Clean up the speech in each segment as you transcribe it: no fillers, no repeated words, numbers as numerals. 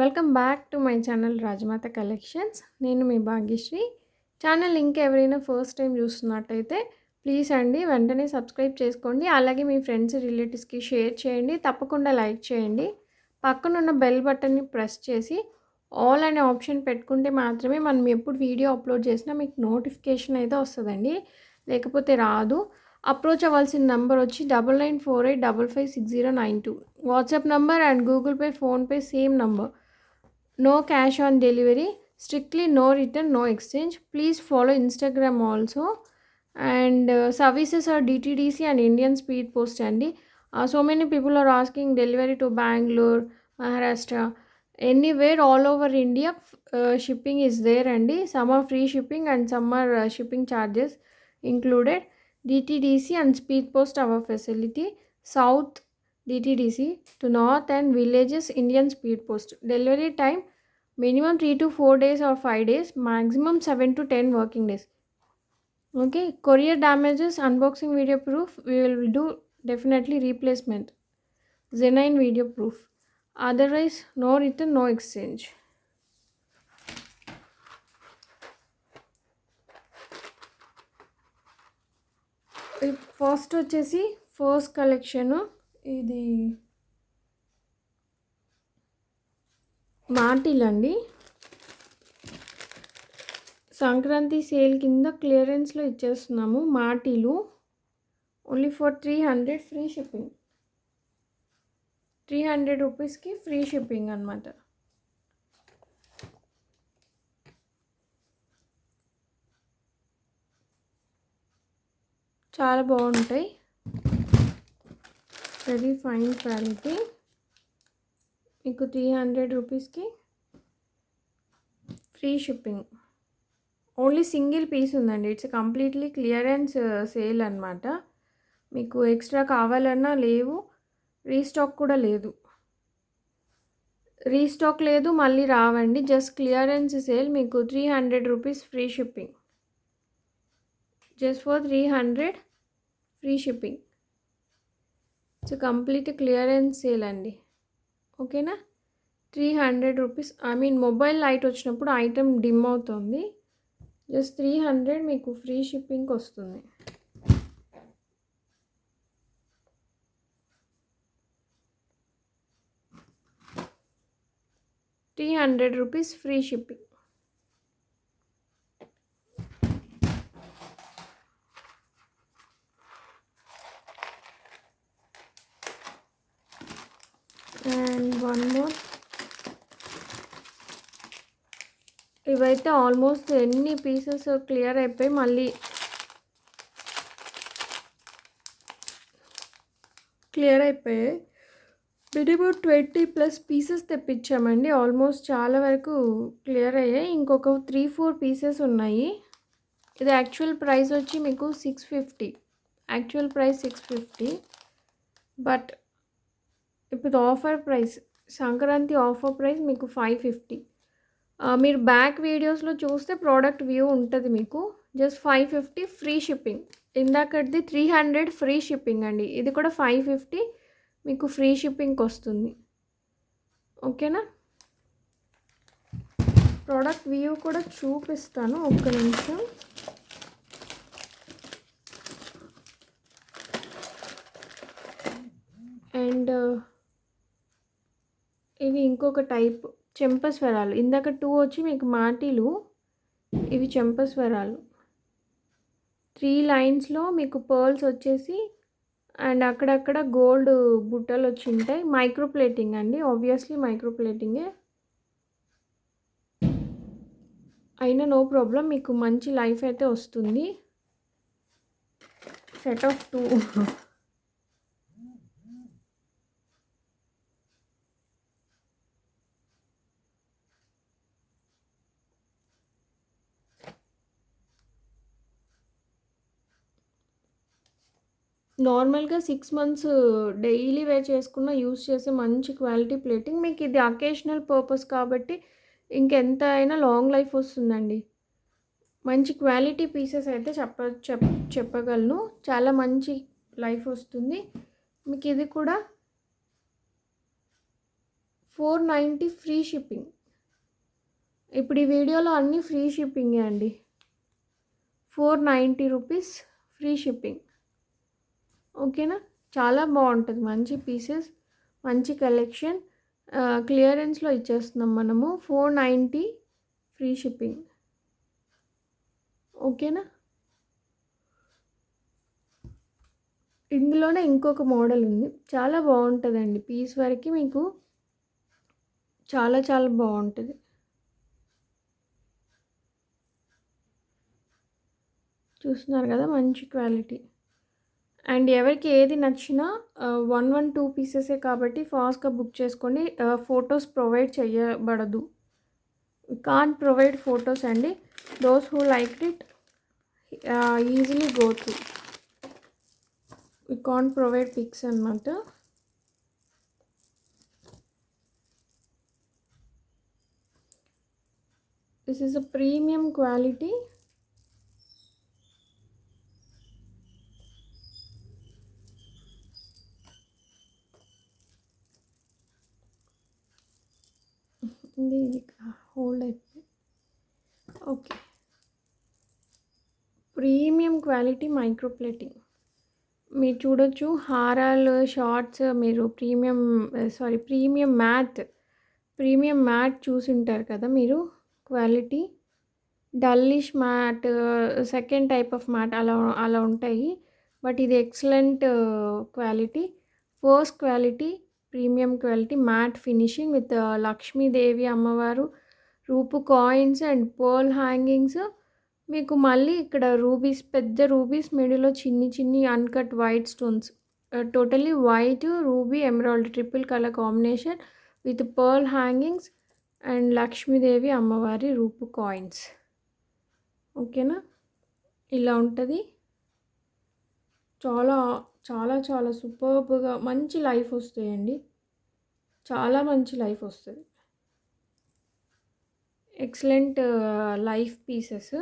Welcome back to my channel Rajmata collections. నేను మీ Bhagyashree. Channel ఇంకా ఎవరైనా ఫస్ట్ టైం చూస్తున్నట్టయితే ప్లీజ్ అండి వెంటనే సబ్స్క్రైబ్ చేసుకోండి. అలాగే మీ ఫ్రెండ్స్ రిలేటివ్స్కి షేర్ చేయండి. తప్పకుండా లైక్ చేయండి. పక్కనున్న బెల్ బటన్ని ప్రెస్ చేసి ఆల్ అనే ఆప్షన్ పెట్టుకుంటే మాత్రమే మనం ఎప్పుడు వీడియో అప్లోడ్ చేసినా మీకు నోటిఫికేషన్ అయితే వస్తుందండి, లేకపోతే రాదు. అప్రోచ్ అవ్వాల్సిన నెంబర్ వచ్చి 9948556092. WhatsApp number and Google pay, PhonePe same number. No cash on delivery, strictly no return, no exchange. Please follow Instagram also. And services are DTDC and Indian Speed Post andi. So many people are asking delivery to Bangalore, Maharashtra, anywhere all over India. Shipping is there andi. Some are free shipping and some are shipping charges included. DTDC and Speed Post our facility. South DTDC to north and villages Indian Speed Post. Delivery time minimum 3 to 4 days or 5 days, maximum 7 to 10 working days. Okay, courier damages, unboxing video proof, we will do definitely replacement. Zenine video proof. Otherwise, no return, no exchange. First వచ్చేసి first collection ఇది మాటిలండి. Sankranti sale కింద క్లియరెన్స్లో ఇచ్చేస్తున్నాము మాటీలు. Only for 300 free shipping. 300 రూపీస్కి free shipping అనమాట. చాలా బాగుంటాయి, వెరీ ఫైన్ క్వాలిటీ. మీకు 300 రూపీస్కి free shipping. Only single piece ఉందండి. ఇట్స్ కంప్లీట్లీ క్లియరెన్స్ సేల్ అనమాట. మీకు ఎక్స్ట్రా కావాలన్నా లేవు, రీస్టాక్ కూడా లేదు. రీస్టాక్ లేదు, మళ్ళీ రావండి. Just clearance sale. మీకు 300 rupees free shipping. Just for 300 free shipping. It's complete clearance sale అండి. ఓకేనా? 300 rupees. I mean mobile light వచ్చినప్పుడు ఐటెం డిమ్ అవుతుంది. జస్ట్ 300 మీకు ఫ్రీ షిప్పింగ్కి వస్తుంది. ₹300 free shipping. And one more. ఇవైతే ఆల్మోస్ట్ ఎన్ని పీసెస్ క్లియర్ అయిపోయి మళ్ళీ క్లియర్ అయిపోయాయి. Minimum 20+ pieces తెప్పించామండి. ఆల్మోస్ట్ చాలా వరకు క్లియర్ అయ్యాయి. ఇంకొక 3-4 పీసెస్ ఉన్నాయి. ఇది యాక్చువల్ ప్రైస్ వచ్చి మీకు 650. యాక్చువల్ ప్రైస్ 650, బట్ ఇప్పుడు offer price, Sankranti offer price మీకు 550. మీరు బ్యాక్ వీడియోస్లో చూస్తే ప్రోడక్ట్ వ్యూ ఉంటుంది మీకు. Just 550 free shipping. ఇందాకటిది 300 ఫ్రీ షిప్పింగ్ అండి. ఇది కూడా 550 మీకు ఫ్రీ షిప్పింగ్కి వస్తుంది. ఓకేనా? ప్రోడక్ట్ వ్యూ కూడా చూపిస్తాను, ఒక్క నిమిషం. అండ్ ఇవి ఇంకొక టైప్ చెంపస్వరాలు. ఇందాక 2 వచ్చి మీకు మాటీలు, ఇవి చెంపస్వరాలు. 3 లైన్స్లో మీకు పర్ల్స్ వచ్చేసి అండ్ అక్కడక్కడ గోల్డ్ బుట్టలు వచ్చి ఉంటాయి. మైక్రో ప్లేటింగ్ అండి, ఆబ్వియస్లీ మైక్రో ప్లేటింగే అయినా నో ప్రాబ్లం, మీకు మంచి లైఫ్ అయితే వస్తుంది. Set of 2. నార్మల్గా 6 మంత్స్ డైలీ వేర్ చేసుకున్న యూస్ చేసే మంచి క్వాలిటీ ప్లేటింగ్. మీకు ఇది అకేషనల్ పర్పస్ కాబట్టి ఇంకెంత అయినా లాంగ్ లైఫ్ వస్తుందండి. మంచి క్వాలిటీ పీసెస్ అయితే చెప్పగలను. చాలా మంచి లైఫ్ వస్తుంది మీకు. ఇది కూడా 490 ఫ్రీ షిప్పింగ్. ఇప్పుడు ఈ వీడియోలో అన్నీ ఫ్రీ షిప్పింగే అండి. 490 రూపీస్ ఫ్రీ షిప్పింగ్. ఓకేనా, చాలా బాగుంటుంది, మంచి పీసెస్, మంచి కలెక్షన్. క్లియరెన్స్లో ఇచ్చేస్తున్నాం మనము. 490 ఫ్రీ షిప్పింగ్. ఓకేనా, ఇందులోనే ఇంకొక మోడల్ ఉంది, చాలా బాగుంటుందండి. పీస్ వరకు మీకు చాలా చాలా బాగుంటుంది. చూస్తున్నారు కదా, మంచి క్వాలిటీ. అండ్ ఎవరికి ఏది నచ్చినా 1 2 పీసెసే కాబట్టి ఫాస్ట్గా బుక్ చేసుకోండి. ఫొటోస్ ప్రొవైడ్ చేయబడదు, కాంట్ ప్రొవైడ్ ఫొటోస్ అండి. Those who like it easily go through. We can't provide pics అనమాట. This is a premium quality. ఇది హోల్డ్ అయిపోయింది. Okay, premium quality micro plating మీరు చూడొచ్చు. హారాలు, షార్ట్స్, మీరు ప్రీమియం మ్యాట్ చూసి ఉంటారు కదా మీరు. Quality dullish matte, second type of matte అలా ఉంటాయి. బట్ ఇది excellent quality, first quality, premium quality matte finishing with Lakshmidevi అమ్మవారు, రూపు కాయిన్స్ అండ్ పర్ల్ హ్యాంగింగ్స్. మీకు మళ్ళీ ఇక్కడ రూబీస్, పెద్ద రూబీస్, మిడిల్లో చిన్ని uncut white stones. Totally white, ruby, emerald triple colour combination with pearl hangings and Lakshmidevi అమ్మవారి రూపు కాయిన్స్. ఓకేనా, ఇలా ఉంటుంది. చాలా చాలా చాలా సూపర్బ్గా మంచి లైఫ్ వస్తాయండి, చాలా మంచి లైఫ్ వస్తుంది. ఎక్సలెంట్ లైఫ్ పీసెస్,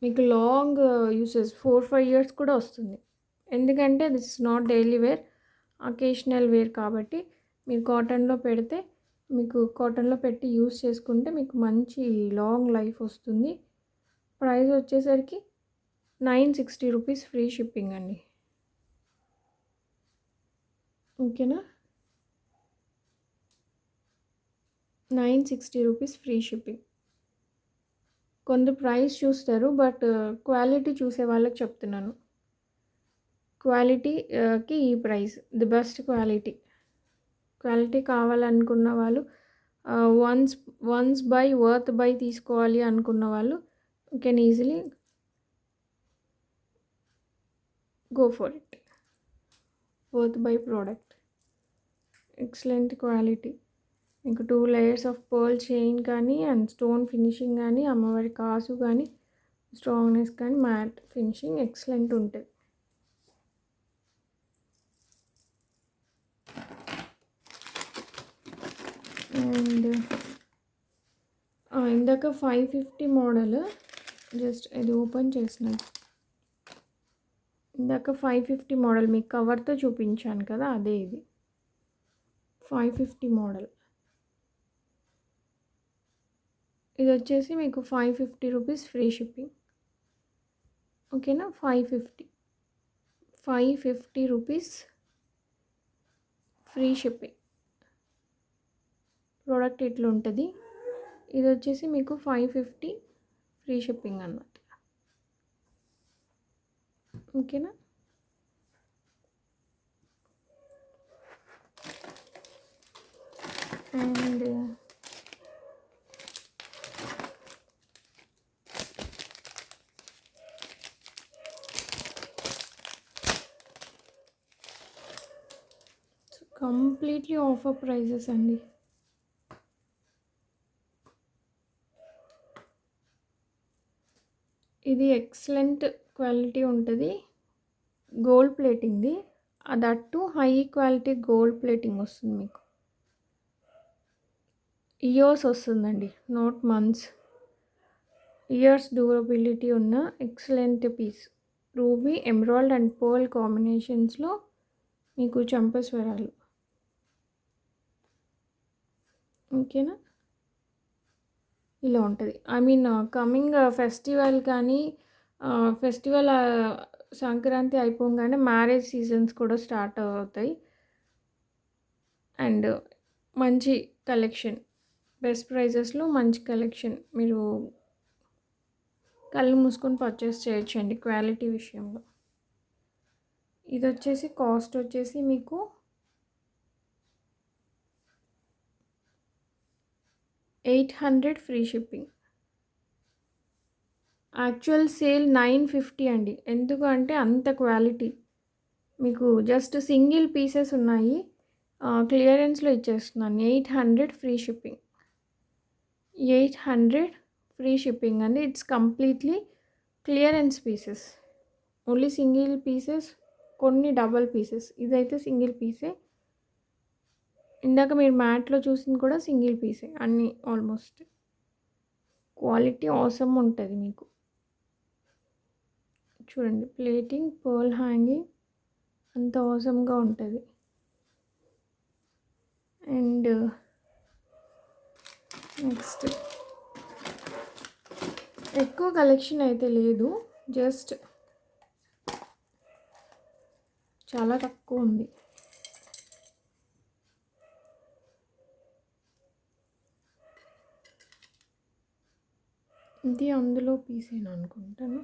మీకు లాంగ్ యూసెస్ 4-5 ఇయర్స్ కూడా వస్తుంది. ఎందుకంటే this is not daily wear, occasional wear కాబట్టి మీరు కాటన్లో పెడితే, మీకు కాటన్లో పెట్టి యూస్ చేసుకుంటే మీకు మంచి లాంగ్ లైఫ్ వస్తుంది. ప్రైస్ వచ్చేసరికి 960 రూపీస్ ఫ్రీ షిప్పింగ్ అండి. ఓకేనా, 960 రూపీస్ ఫ్రీ షిప్పింగ్. కొందరు ప్రైస్ చూస్తారు, బట్ క్వాలిటీ చూసే వాళ్ళకి చెప్తున్నాను. క్వాలిటీకి ఈ ప్రైస్, ది బెస్ట్ క్వాలిటీ కావాలనుకున్న వాళ్ళు, వన్స్ బై వర్త్ బై తీసుకోవాలి అనుకున్న వాళ్ళు can easily go for it. Worth by product, excellent quality. మీకు 2 లేయర్స్ ఆఫ్ పర్ల్ చైన్ కానీ, అండ్ స్టోన్ ఫినిషింగ్ కానీ, అమ్మవారి కాసు కానీ, స్ట్రాంగ్నెస్ కానీ, మ్యాట్ ఫినిషింగ్ ఎక్సలెంట్ ఉంటుంది. అండ్ ఇందాక 550 మోడల్, జస్ట్ ఇది ఓపెన్ చేసినాను. ఇందాక 550 మోడల్ మీకు కవర్తో చూపించాను కదా, అదే ఇది 550 మోడల్. ఇది వచ్చేసి మీకు 550 రూపీస్ ఫ్రీ షిప్పింగ్. ఓకేనా, 550 రూపీస్ ఫ్రీ షిప్పింగ్. ప్రోడక్ట్ ఇట్లా ఉంటుంది. ఇది వచ్చేసి మీకు 550 ఫ్రీ షిప్పింగ్ అన్నమాట. ఓకేనా, అండ్ కంప్లీట్లీ ఆఫర్ ప్రైజెస్ అండి. ఇది ఎక్సలెంట్ క్వాలిటీ ఉంటుంది, గోల్డ్ ప్లేటింగ్ది. That high quality gold plating వస్తుంది మీకు. ఇయర్స్ వస్తుందండి, నాట్ మంత్స్. ఇయర్స్ డ్యూరబిలిటీ ఉన్న excellent piece. Ruby, emerald and pearl కాంబినేషన్స్లో మీకు చంపస్వరాలు. ఓకేనా? ఇలా ఉంటది. ఐ మీన్ కమింగ్ ఫెస్టివల్ కానీ ఫెస్టివల్ సంక్రాంతి అయిపోగానే మ్యారేజ్ సీజన్స్ కూడా స్టార్ట్ అవుతాయి. అండ్ మంచి కలెక్షన్, బెస్ట్ ప్రైజెస్‌లో మంచి కలెక్షన్. మీరు కళ్ళు మూసుకొని పర్చేస్ చేయొచ్చండి క్వాలిటీ విషయంలో. ఇదొచ్చేసి కాస్ట్ వచ్చేసి మీకు 800 ఫ్రీ షిప్పింగ్. యాక్చువల్ సేల్ 950 అండి. ఎందుకు అంటే అంత క్వాలిటీ. మీకు జస్ట్ సింగిల్ పీసెస్ ఉన్నాయి. క్లియరెన్స్‌లో ఇచ్చేస్తున్నాను. 800 ఫ్రీ షిప్పింగ్. 800 ఫ్రీ షిప్పింగ్ అండి. It's completely clearance pieces. Only single pieces, కొన్ని డబల్ పీసెస్. ఇదైతే సింగిల్ పీసే. ఇందాక మీరు మ్యాట్లో చూసింది కూడా సింగిల్ పీసే అన్నీ ఆల్మోస్ట్. క్వాలిటీ ఆసమ్ ఉంటుంది మీకు. చూడండి ప్లేటింగ్, పర్ల్ హ్యాంగింగ్ అంత ఆసమ్‌గా ఉంటుంది. అండ్ నెక్స్ట్ ఎక్కువ కలెక్షన్ అయితే లేదు, జస్ట్ చాలా తక్కువ ఉంది. ఇది అందులో పీసేనా అనుకుంటాను.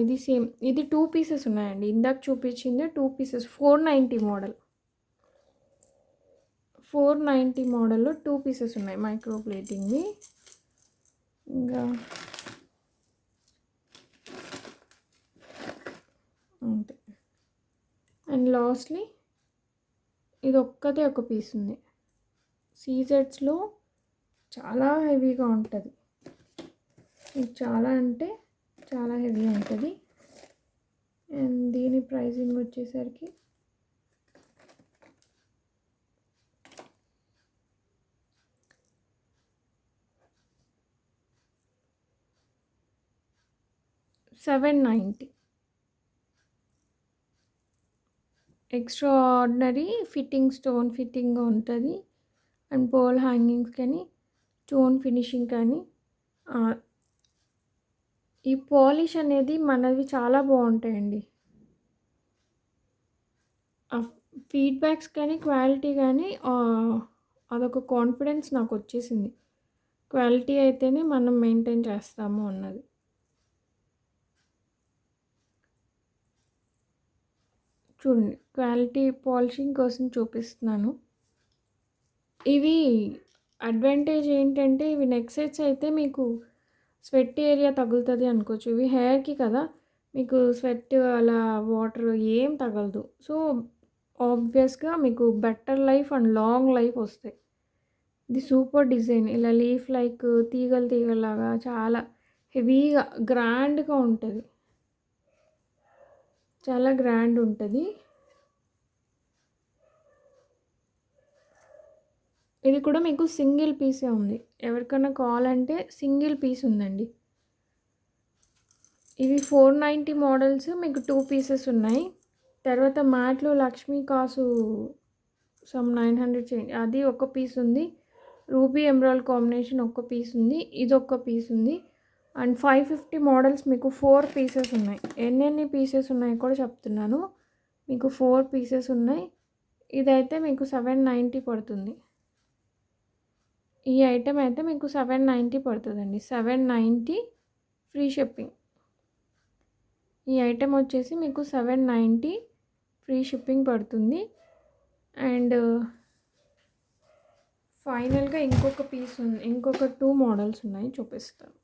ఇది సేమ్. ఇది 2 పీసెస్ ఉన్నాయండి. ఇందాక చూపించింది 2 పీసెస్ 490 మోడల్. 490 మోడల్లో 2 పీసెస్ ఉన్నాయి మైక్రో ప్లేటింగ్వి. ఇంకా అంతే. అండ్ లాస్ట్లీ ఇది ఒక్కటే ఒక పీస్ ఉంది. సీజెడ్స్లో చాలా హెవీగా ఉంటుంది. ఇది చాలా అంటే చాలా హెవీ ఉంటుంది. అండ్ దీని ప్రైసింగ్ వచ్చేసరికి $790. Extra ordinary fitting, stone fitting ఉంటుంది. అండ్ పర్ల్ హ్యాంగింగ్స్ కానీ స్టోన్ ఫినిషింగ్ కానీ ఈ పాలిష్ అనేది మనవి చాలా బాగుంటాయండి. ఫీడ్బ్యాక్స్ కానీ క్వాలిటీ కానీ అదొక కాన్ఫిడెన్స్ నాకు వచ్చేసింది. క్వాలిటీ అయితేనే మనం మెయింటైన్ చేస్తాము అన్నది. చూడండి క్వాలిటీ పాలిషింగ్ కోసం చూపిస్తున్నాను. ఇవి అడ్వాంటేజ్ ఏంటంటే ఇవి నెక్ సెట్స్ అయితే మీకు స్వెట్ ఏరియా తగులుతుంది అనుకోవచ్చు. ఇవి హెయిర్కి కదా, మీకు స్వెట్ అలా వాటర్ ఏం తగలదు. సో ఆబ్వియస్గా మీకు better life and long life వస్తాయి. ఇది సూపర్ డిజైన్. ఇలా లీఫ్ లైక్ తీగలు తీగలాగా చాలా హెవీగా గ్రాండ్గా ఉంటుంది. చాలా గ్రాండ్ ఉంటుంది. ఇది కూడా మీకు సింగిల్ పీసే ఉంది. ఎవరికైనా కావాలంటే సింగిల్ పీస్ ఉందండి. ఇవి 490 మోడల్స్ మీకు 2 పీసెస్ ఉన్నాయి. తర్వాత మ్యాట్లో లక్ష్మీ కాసు సమ్ 900 చేంజ్ అది ఒక పీస్ ఉంది. రూబీ ఎమరాల్డ్ కాంబినేషన్ ఒక పీస్ ఉంది. ఇది ఒక పీస్ ఉంది. అండ్ 550 మోడల్స్ మీకు 4 పీసెస్ ఉన్నాయి. ఎన్నెన్ని పీసెస్ ఉన్నాయో కూడా చెప్తున్నాను. మీకు 4 పీసెస్ ఉన్నాయి. ఇదైతే మీకు 790 పడుతుంది. ఈ ఐటెం అయితే మీకు 790 పడుతుందండి. 790 ఫ్రీ షిప్పింగ్. ఈ ఐటెం వచ్చేసి మీకు 790 ఫ్రీ షిప్పింగ్ పడుతుంది. అండ్ ఫైనల్గా ఇంకొక పీస్ ఉంది, ఇంకొక 2 మోడల్స్ ఉన్నాయి చూపిస్తాను.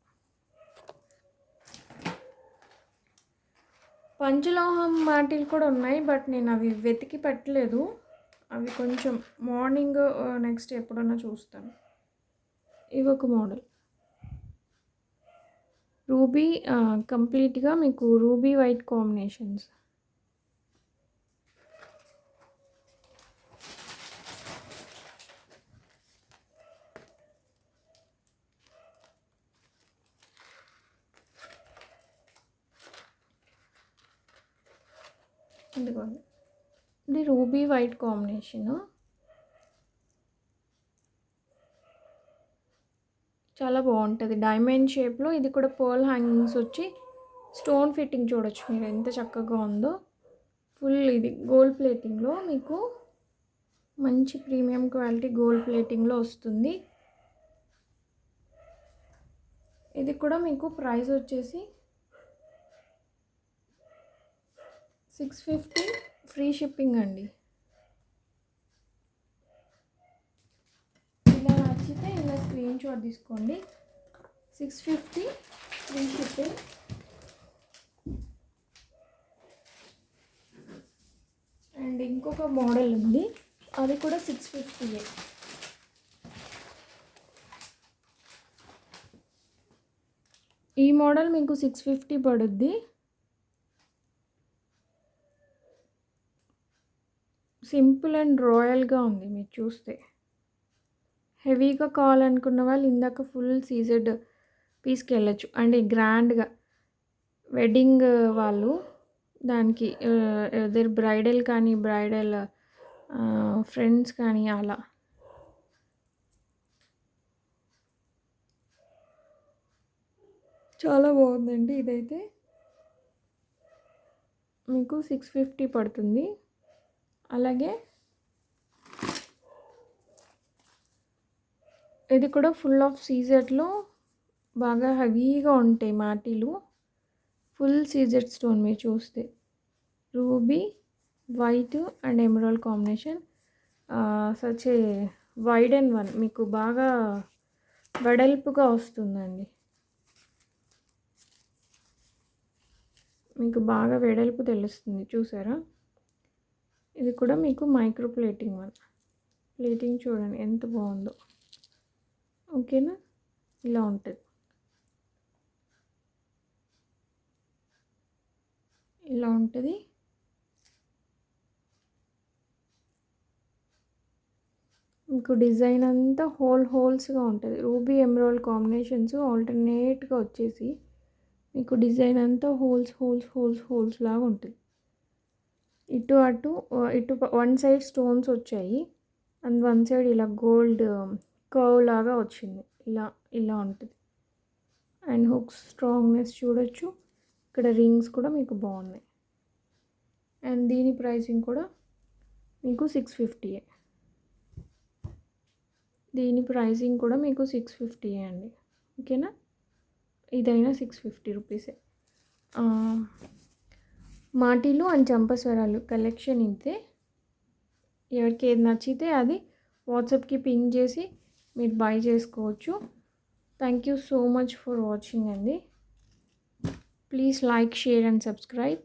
పంచలోహం వాటిలు కూడా ఉన్నాయి, బట్ నేను అవి వెతికి పెట్టలేదు. అవి కొంచెం మార్నింగ్ నెక్స్ట్ ఎప్పుడన్నా చూస్తాను. ఇవి ఒక మోడల్ రూబీ, కంప్లీట్గా మీకు రూబీ వైట్ కాంబినేషన్స్. ఇదిగోండి, ఇది రూబీ వైట్ కాంబినేషను. చాలా బాగుంటుంది డైమండ్ షేప్లో. ఇది కూడా పర్ల్ హ్యాంగింగ్స్ వచ్చి స్టోన్ ఫిట్టింగ్ చూడొచ్చు మీరు ఎంత చక్కగా ఉందో. ఫుల్ ఇది గోల్డ్ ప్లేటింగ్లో మీకు మంచి ప్రీమియం క్వాలిటీ గోల్డ్ ప్లేటింగ్లో వస్తుంది. ఇది కూడా మీకు ప్రైస్ వచ్చేసి 650 ఫ్రీ షిప్పింగ్ అండి. ఇలా నచ్చితే ఇలా స్క్రీన్ షాట్ తీసుకోండి. 650 ఫ్రీ షిప్పింగ్. అండ్ ఇంకొక మోడల్ ఉంది, అది కూడా 650. ఈ మోడల్ మీకు 650 పడుద్ది. సింపుల్ అండ్ రాయల్గా ఉంది మీరు చూస్తే. హెవీగా కావాలనుకున్న వాళ్ళు ఇందాక ఫుల్ సీజెడ్ పీస్కి వెళ్ళచ్చు. అండ్ గ్రాండ్గా వెడ్డింగ్ వాళ్ళు దానికి ఎదర్ బ్రైడల్ కానీ బ్రైడల్ ఫ్రెండ్స్ కానీ అలా. చాలా బాగుందండి. ఇదైతే మీకు 650 పడుతుంది. అలాగే ఇది కూడా ఫుల్ ఆఫ్ సీజెడ్లో బాగా హెవీగా ఉంటాయి మాటీలు. ఫుల్ సీజెడ్ స్టోన్ మీరు చూస్తే ruby white and emerald combination. Such a wide and one మీకు బాగా వెడల్పుగా వస్తుందండి. మీకు బాగా వెడల్పు తెలుస్తుంది చూసారా. ఇది కూడా మీకు మైక్రో ప్లేటింగ్ వన్. ప్లేటింగ్ చూడండి ఎంత బాగుందో. ఓకేనా, ఇలా ఉంటుంది. ఇలా ఉంటుంది. మీకు డిజైన్ అంతా హోల్స్గా ఉంటుంది. రూబీ ఎమరాల్డ్ కాంబినేషన్స్ ఆల్టర్నేట్గా వచ్చేసి మీకు డిజైన్ అంతా హోల్స్ లాగా ఉంటుంది. ఇటు అటు వన్ సైడ్ స్టోన్స్ వచ్చాయి అండ్ వన్ సైడ్ ఇలా గోల్డ్ కర్వ్ లాగా వచ్చింది. ఇలా ఉంటుంది. అండ్ హుక్స్ స్ట్రాంగ్నెస్ చూడొచ్చు. ఇక్కడ రింగ్స్ కూడా మీకు బాగున్నాయి. అండ్ దీని ప్రైసింగ్ కూడా మీకు 650. దీని ప్రైసింగ్ కూడా మీకు 650 అండి. ఓకేనా, ఇదైనా 650 రూపీసే. మాటీలు అండ్ చంపస్వరాలు కలెక్షన్ ఇంతే. ఎవరికి ఏది నచ్చితే అది వాట్సాప్కి పింగ్ చేసి మీరు బై చేసుకోవచ్చు. Thank you so much for watching అండి. Please like, share and subscribe.